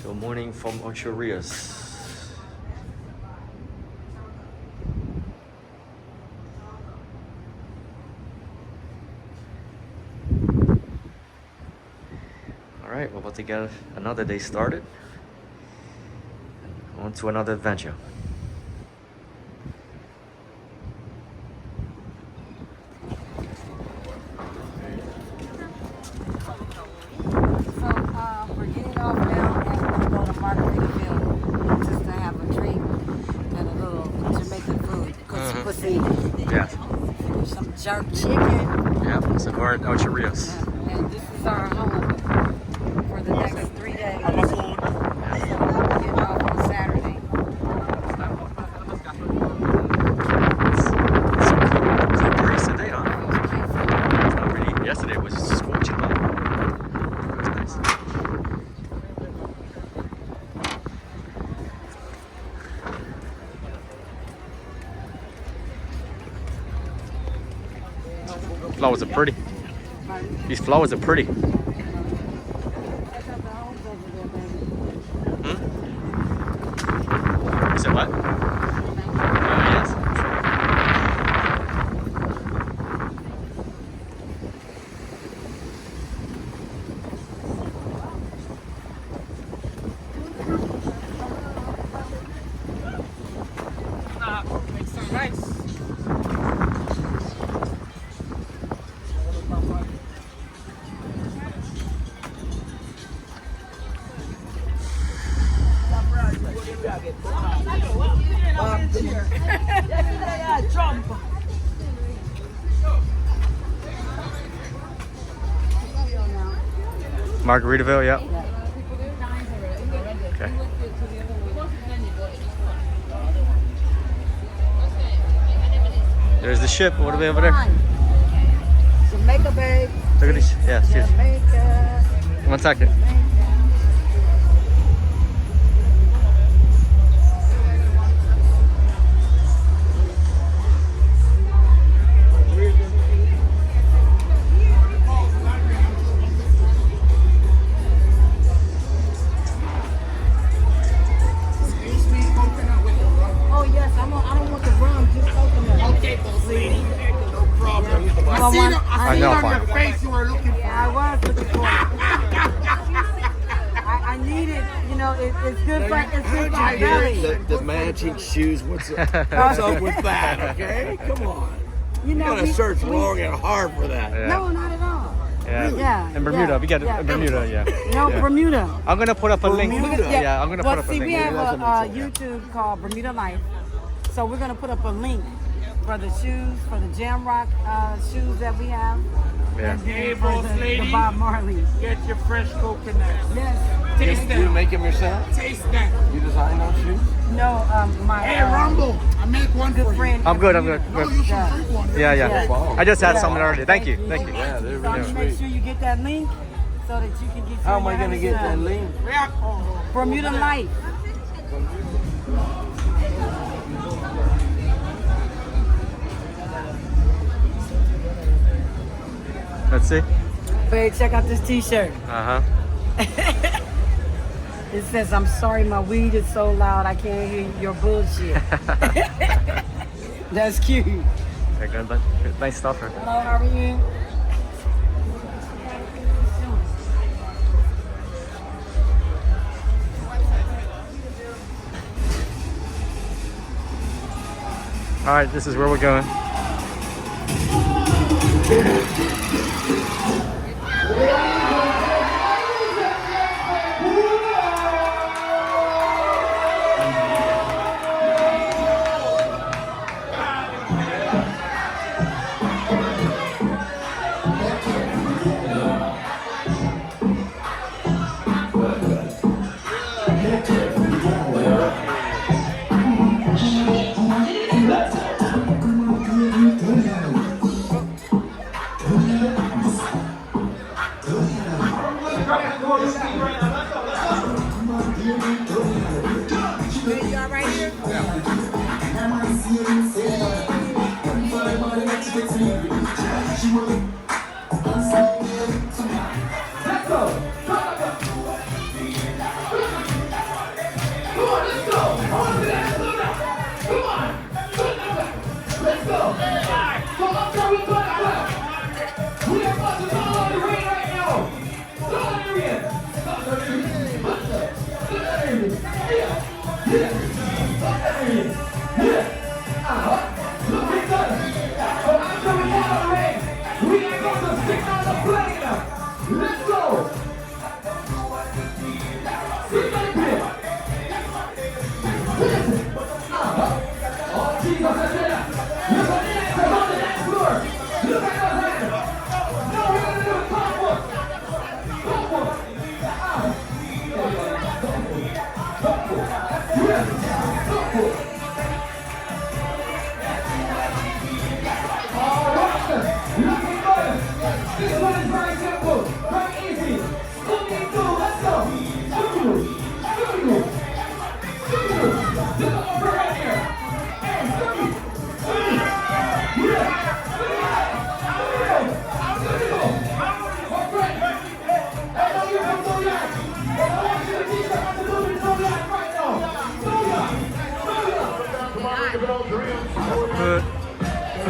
Good morning from Ocho Rios. Alright, we're about to get another day started. On to another adventure. We're getting off now and we're going to go to Margaritaville just to have a treat and a little Jamaican food. Pussy. Yes. Some jerk chicken. Yep, so we're at Ocho Rios. And this is our home for the next 3 days. So we're getting off on Saturday. It's a cool breeze today, huh? It's not really, yesterday was scorching hot. It's nice. Flowers are pretty. These flowers are pretty. You said what? Yes. Make some rice. Margaritaville, yep. Okay. There's the ship. What are we over there? Jamaica, babe. Look at this. Yeah, see it. Jamaica. 1 second. Oh, yes. I don't want the rum. Just coconut. Okay, boss lady. No problem. I know, on fine. your face you were looking for. I was looking for it. I need it. You know, it's good for my belly. The magic shoes. What's up with that? Okay, come on. You know, You gotta search long and hard for that. Yeah. No, not at all. Yeah. Yeah, In Bermuda, yeah, we got it yeah. in Bermuda, yeah. No, Yeah. Bermuda. I'm gonna put up a link. Bermuda? Yeah, I'm gonna Well, put up a see, link. we have That's a what makes YouTube called Bermuda Life, so we're gonna put up a link for the shoes, for the JamRock shoes that we have. Yeah. And then Hey, for boss the lady. Bob Marley. Get your fresh coconut. Yes. Taste You that. make them yourself? Taste that. You design those shoes? No, my Hey, Rumble. I make one for good you. friend. I'm good. I'm good. No, you should drink one. Yeah, yeah. Wow. I just had something earlier. Thank you. Thank you. Yeah, they're So really make sweet. sure you get that link so that you can get. How am I gonna get that link? Yeah. Oh, Bermuda Life. Let's see. Babe, check out this T-shirt. Uh huh. It says, "I'm sorry, my weed is so loud, I can't hear your bullshit." That's cute. Very good, but nice stuff. Right? Hello, how are you? All right, this is where we're going.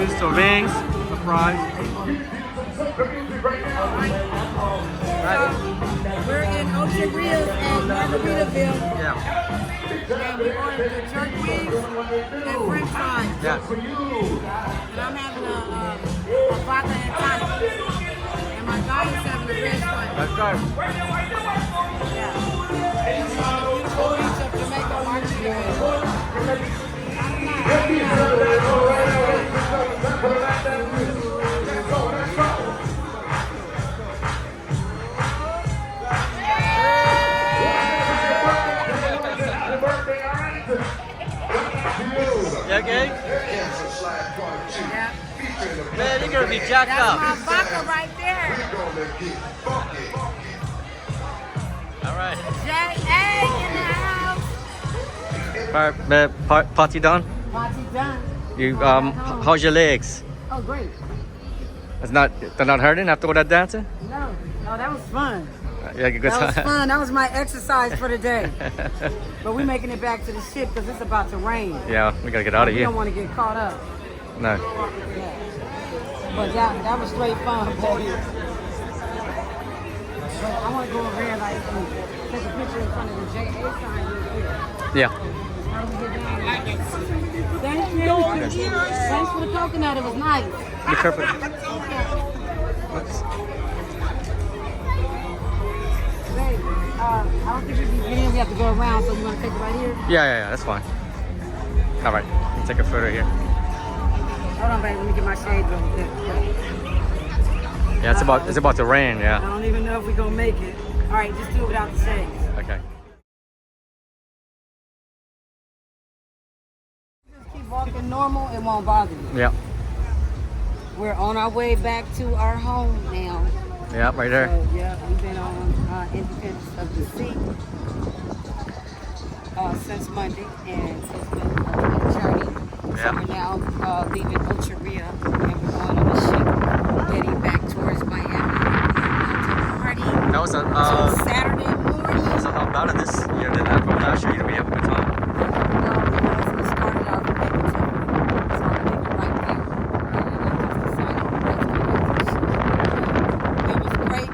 some wings, some fries. We're in Ocho Rios and Margaritaville, Yeah. and we ordered the jerk wings and french fries. Yeah. And I'm having a vodka and tonic. And my guy is having a red wine. Let's go. Yeah. Beautiful beach of Jamaica, Margaritaville. You okay? Yeah. Man, you're gonna be jacked That's up. my vodka right there. All right. J.A. in the house. Party done? Party done. You how's your legs? Oh, great. They're not hurting after all that dancing? No, that was fun. Yeah, good That was time. fun. That was my exercise for the day. But we're making it back to the ship because it's about to rain. Yeah, we gotta get out of We here. don't want to get caught up. No. Yeah. But that was straight fun, baby. But I want to go over here like and take a picture in front of the JA sign real quick. Yeah. How do we get down there? Thank you. Thanks for the coconut. It was nice. Be careful. Babe, I don't think we can get in. We have to go around, so you want to take it right here? Yeah, that's fine. All right, let's take a photo here. Hold on, babe. Let me get my shades on. Yeah, it's about to rain. I Yeah. don't even know if we're going to make it. All right, just do it without the shades. Okay. Just keep walking normal. It won't bother you. Yeah. We're on our way back to our home now. Yeah, right there. So, yeah, we've been on Independence of the Sea since Monday, and it's been a journey. Yeah. So we're now leaving Ocho Rios, and we're going on a ship heading back towards Miami to party That was till Saturday morning. that was a lot better this year than that from last year. We have a good time. It started off negative, so I'm leaving right there. And I just decided let's go with this. It was great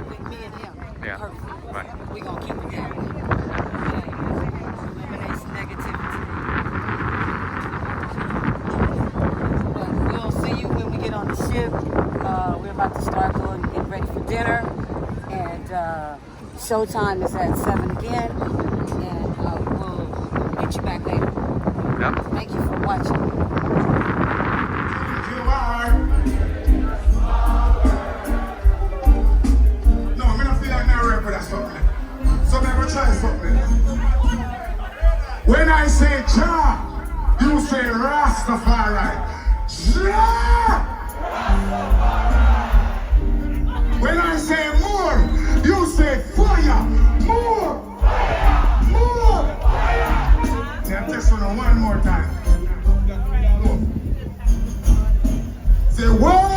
with me and him. Yeah. Perfect. Right. We're going to keep it that way. Eliminates negativity. But we'll see you when we get on the ship. We're about to start going and get ready for dinner. And showtime is at 7 again. And we'll get you back later. Yeah. Thank you for watching. No, I'm not feel like I'm ready for that something. So I'm going to try something. When I say Jah, you say Rastafari. Jah! When I say more, you say fire. More! More! Yeah, just one more time. Look. Say whoa!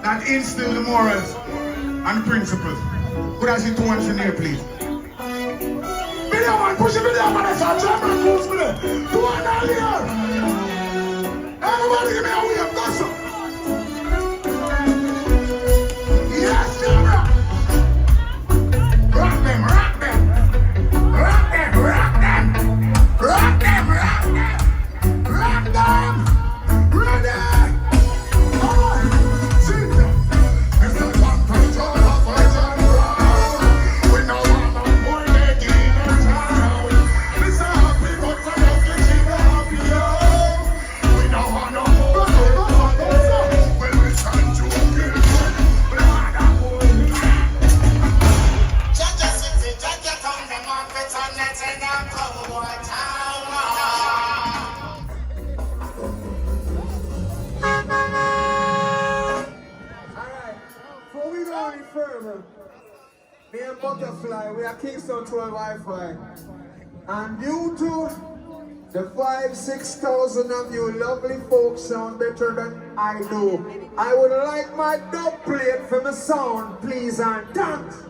that instill the morals and principles. Could I see two hands in here, please? Video man, push the video man, that's our JamRock goes with it. Two hands all here. Everybody give me a wave, go so. Yes, JamRock. Rock them, rock them. Rock them, rock them. Rock them, rock them. Rock them. Ready. Come on. See them. It's the one control of our JamRock. We know I'm a boy making a town. This is how we go to the kitchen to help you. We know I'm no more. When we stand to kill you, we are the boy. Jaja city, Jaja town, the market on net and I'm cowboy town. Alright, before we go any further, me and Butterfly, we are Kingston 12 Wi-Fi. And due to the 5,000-6,000 of you lovely folks sound better than I do, I would like my dub plate for my sound, please and thanks.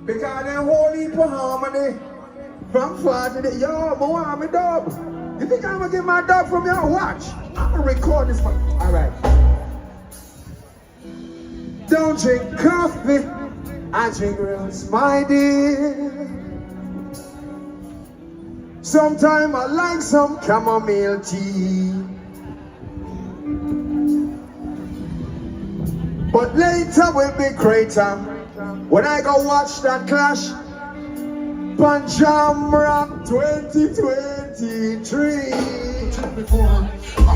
Because them whole heap of harmony from far to the yo, I want my dub. You think I'm gonna get my dub from your watch? I'm gonna record this for alright. Don't drink coffee, I drink rose, my dear. Sometime I like some chamomile tea. But later will be greater when I go watch that clash. JamRock 2023. Before I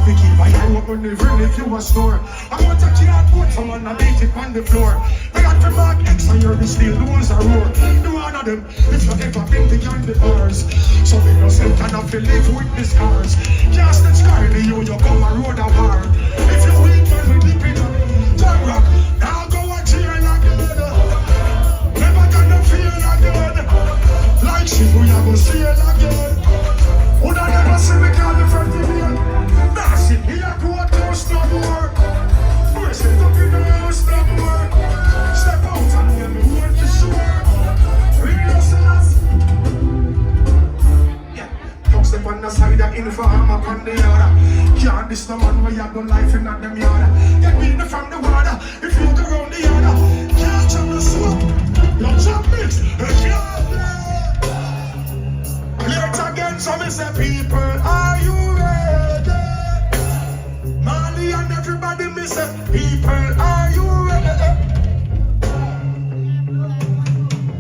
begin by I walk on the river if you a snore. I want to kill out put someone and beat it on the floor. I got to mark X on your steel, the ones are roar. The one of them, if you ever been behind the bars. So we yourself cannot live with the scars. Cast the sky to you, you come and road a war. If you weak man with the picture, JamRock, now go and cheer again. Never gonna feel again. Like shit, we are gonna see it again. Would I never see me call the first million? That's it, here to a toast no more. First it up in the house no more. Step out and get me word for sure. Real sellers. Yeah, don't step on the side of inform upon the other. Can't this the man where you have no life in them yard. Get me from the water if you go round the other. Can't jump the swoop, don't jump mix, can't play. Late again, so me say, people, are you ready? Molly and everybody, me say, people, are you ready?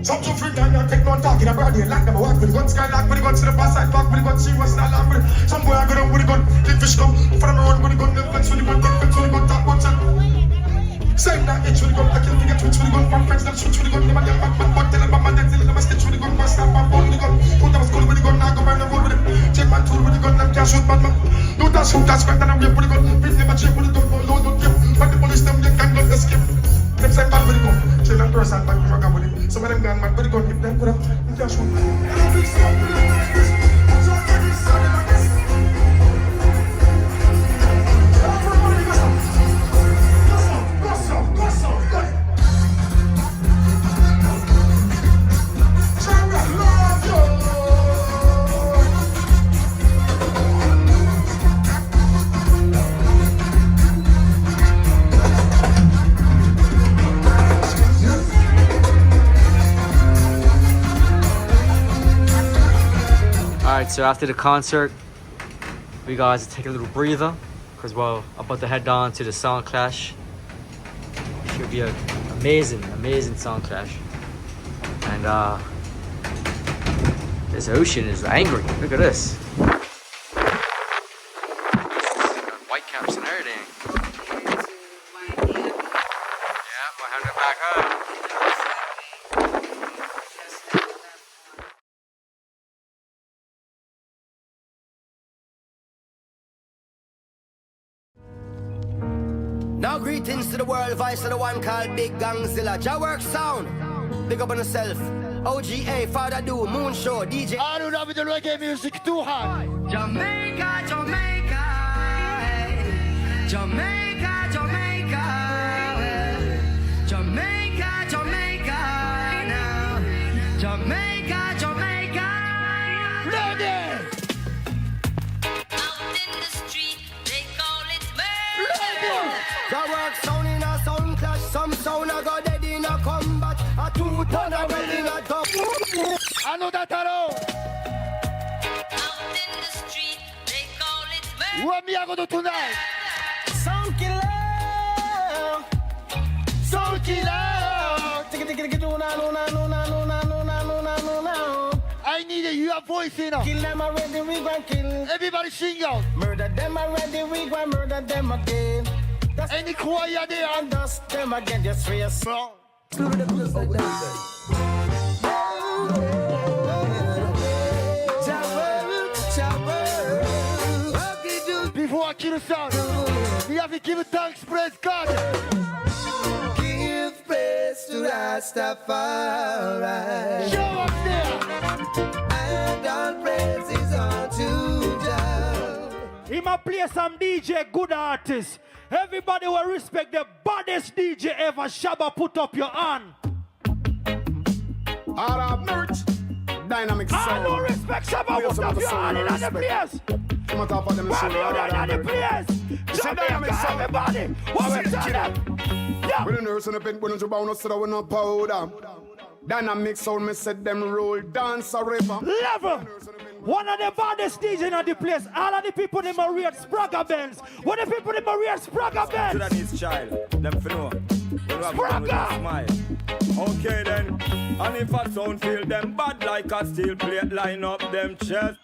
Some to free down and take no talking about the land. Them a walk with the gun, sky lock with the guns to the far side, back with the gun, she was not long with it. Some boy I go down with the gun, big fish come, from the road with the gun, them flex with the gun, take flex with the gun, talk one shot. Same that itch with the gun, I kill finger twitch with the gun, from friends that shoot with the gun, them a young man, but tell them about my dead, tell them a stitch with the gun, pass them, ball with the gun, put them a school with the gun, now go burn the road with it. Check my tool with the gun, them can't shoot bad man. Do that shoot, that's correct, and I'm with the gun, beat them a check with the gun, load, don't give, but the police them, they can't let escape. Them say bad with the gun, chill and person, bad with the gun with it. Some of them gone mad with the gun, if them could have, they can't shoot. Alright, so after the concert, we guys take a little breather because we're about to head down to the sound clash. Should be an amazing sound clash. And this ocean is angry. Look at this. White caps and everything. Yeah, we're heading back home. Now greetings to the world, voice of the one called Big Gangzilla. JamRock sound, big up on yourself. OGA, Father Do, Moon Show, DJ. I don't know if the reggae music too high. Jamaica, Jamaica, Jamaica, Jamaica. JamRock sound in a sound clash. Some sound a go dead in a combat. A 2 ton a dead in a top. I know that at all. Out in the street, they call it murder. What me I go do tonight? Sound killer. Soul killer. I need your voice in. Kill them already, we gon' kill. Everybody sing out. Murder them already, we gon' murder them again. Any choir there? And dust them again, just for your song. Before I kill the sound, we have to give thanks, praise God. Give praise to Rastafari. Show up there. And all praises unto Jah. He might play some DJ, good artist. Everybody will respect the baddest DJ ever. Shabba, put up your hand. All our merch, dynamic I sound. don't respect Shabba, put up your hand in the place. Come on top of them, Why you down in the place? Jamaica, everybody. What we tell them? Yeah. We're the nurse and the pin, we're bound to sit down with no powder. Dynamic sound, me said them roll, dance a river. Level. One of the baddest DJs in the place. All of the people in Maria Sprague Benz. What the people in Maria Sprague Benz? Sudanese child, them for know. Sprague! Okay then, and if I sound feel them bad like a steel plate, line up them chest.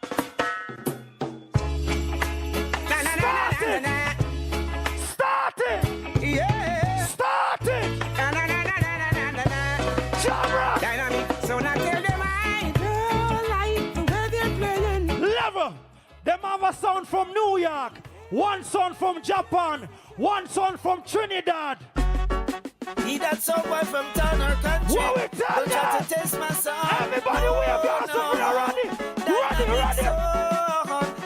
Start it! Start it! Yeah. Start it! JamRock! Dynamic, so now tell them I don't like the way they're playing. Level! Them have a sound from New York, one sound from Japan, one sound from Trinidad. He that someone from town or country. What we tell don't try ya? to test my song. Everybody wave your hands up, ready? Ready!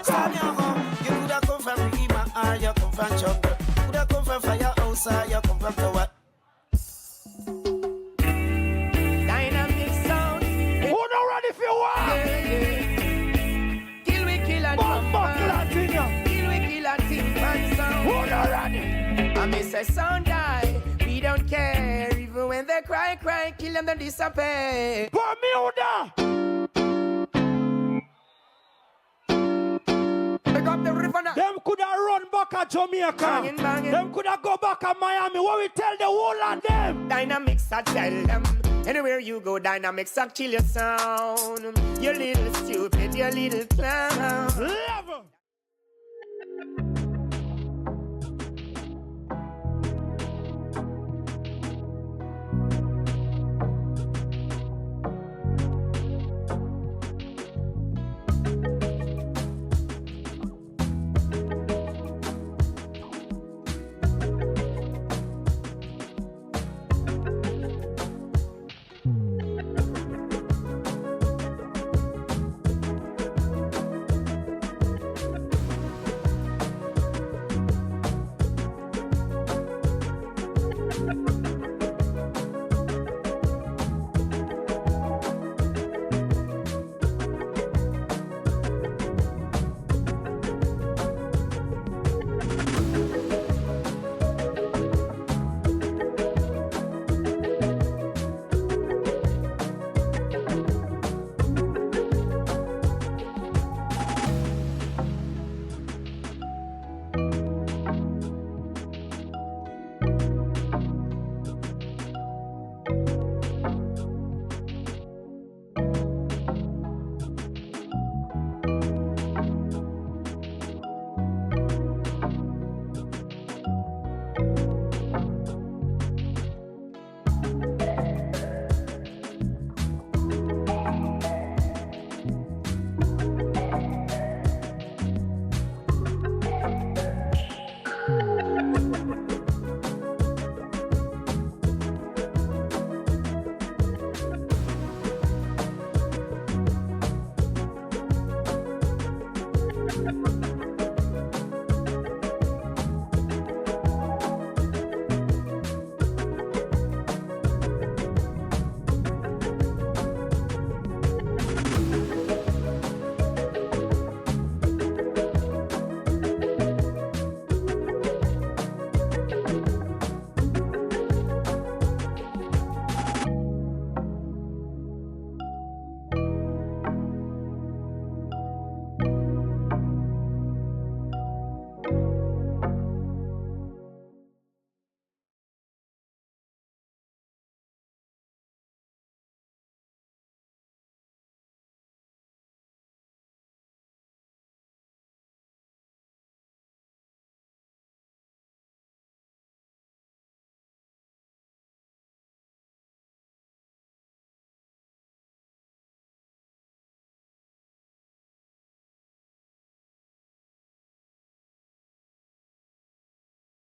Stand your home. You coulda come from Rima or you come from Jungle. Coulda come from Firehouse or you come from Tower. Dynamic sound. Who not ready for what? Kill we kill and Bomba Latina! Kill we kill and think man sound. Who not ready? I miss a sound die. We don't care. Even when they cry, kill them, then disappear. Bermuda! Pick up the river now. Them coulda run back at Jamaica. Banging, banging. Them coulda go back at Miami. What we tell the whole of them? Dynamics, I tell them. Anywhere you go, Dynamics, I kill your sound. You little stupid, you little clown. Level!